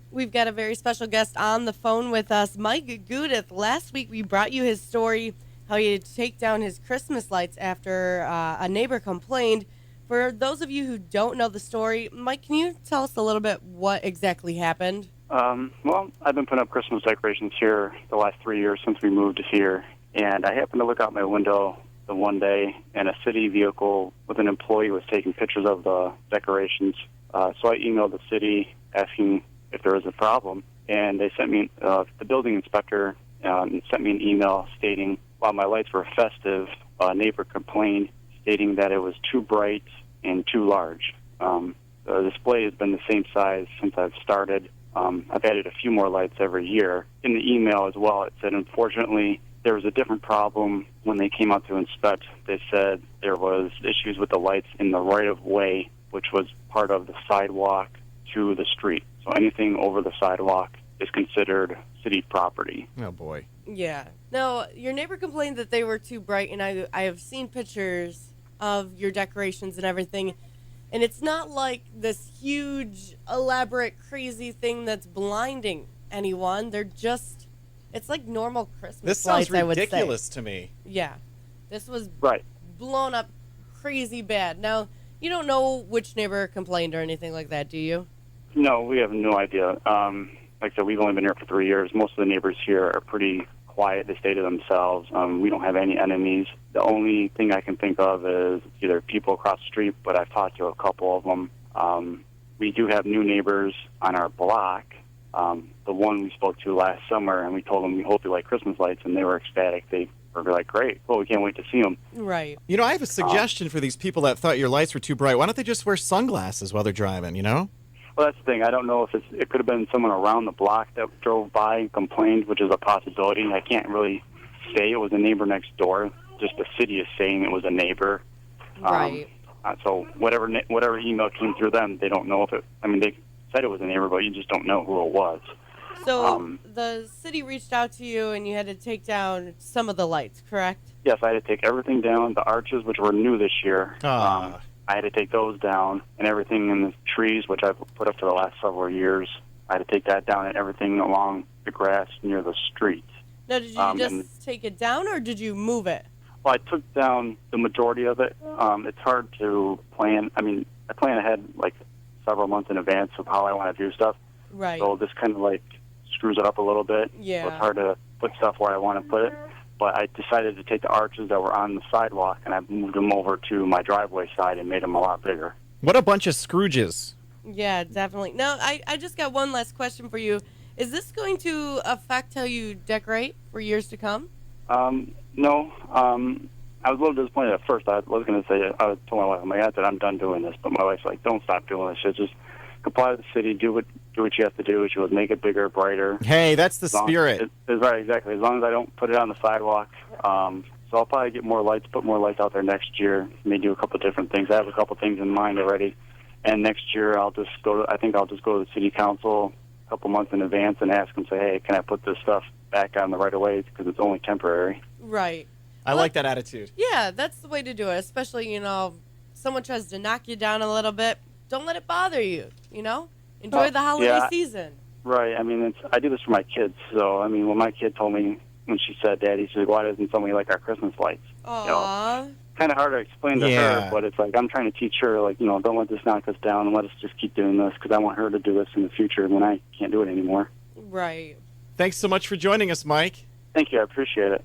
We've got a very special guest on the phone with us, Mike Gudith. Last week we brought you his story, how he had to take down his Christmas lights after a neighbor complained. For those of you who don't know the story, Mike, can you tell us a little bit what exactly happened? Well, I've been putting up Christmas decorations here the last 3 years since we moved here, and I happened to look out my window the one day, and a city vehicle with an employee was taking pictures of the decorations. So I emailed the city asking if there was a problem, and they sent me, the building inspector sent me an email stating while my lights were festive, a neighbor complained stating that it was too bright and too large. The display has been the same size since I've started. I've added a few more lights every year. In the email as well, it said, unfortunately, there was a different problem when they came out to inspect. They said there was issues with the lights in the right-of-way, which was part of the sidewalk to the street. So anything over the sidewalk is considered city property. Oh, boy. Yeah. No, your neighbor complained that they were too bright, and I have seen pictures of your decorations and everything, and it's not like this huge, elaborate, crazy thing that's blinding anyone. They're just, it's like normal Christmas This sounds lights, I would say. ridiculous to me. Yeah. This was Right. blown up crazy bad. Now, you don't know which neighbor complained or anything like that, do you? No, we have no idea. Like I said, we've only been here for 3 years. Most of the neighbors here are pretty quiet. They stay to themselves. We don't have any enemies. The only thing I can think of is either people across the street, but I've talked to a couple of them. We do have new neighbors on our block. The one we spoke to last summer, and we told them we hope you like Christmas lights, and they were ecstatic. They were like, great. Well, we can't wait to see them. Right. You know, I have a suggestion for these people that thought your lights were too bright. Why don't they just wear sunglasses while they're driving, you know? Well, that's the thing. I don't know if it could have been someone around the block that drove by and complained, which is a possibility. I can't really say it was a neighbor next door. Just the city is saying it was a neighbor. Right. So whatever email came through them, they don't know if it. I mean, they said it was a neighbor, but you just don't know who it was. So the city reached out to you, and you had to take down some of the lights, correct? Yes, I had to take everything down. The arches, which were new this year, I had to take those down, and everything in the trees, which I've put up for the last several years, I had to take that down, and everything along the grass near the street. Now, did you just take it down, or did you move it? Well, I took down the majority of it. It's hard to plan. I mean, I plan ahead like several months in advance of how I want to do stuff. Right. So this kind of like screws it up a little bit. Yeah. So it's hard to put stuff where I want to put it. But I decided to take the arches that were on the sidewalk, and I moved them over to my driveway side and made them a lot bigger. What a bunch of Scrooges. Yeah, definitely. Now, I just got one last question for you. Is this going to affect how you decorate for years to come? No. I was a little disappointed at first. I was going to say, I told my wife, I'm like, I said, I'm done doing this. But my wife's like, don't stop doing this shit. Just comply with the city, do what you have to do. She would make it bigger, brighter. Hey, that's the spirit. It's right, exactly. As long as I don't put it on the sidewalk. So I'll probably get more lights, put more lights out there next year. Maybe do a couple different things. I have a couple things in mind already. And next year I think I'll just go to the city council a couple months in advance and ask them, say, hey, can I put this stuff back on the right of way because it's only temporary. Right. I like that attitude. Yeah, that's the way to do it, especially, someone tries to knock you down a little bit. Don't let it bother you, Enjoy the holiday season. Right. I mean, I do this for my kids. So, I mean, when my kid told me, when she said, Daddy, she's like, why doesn't somebody like our Christmas lights? Aww. Kind of hard to explain to her, but it's like I'm trying to teach her, like, don't let this knock us down and let us just keep doing this because I want her to do this in the future when I can't do it anymore. Right. Thanks so much for joining us, Mike. Thank you. I appreciate it.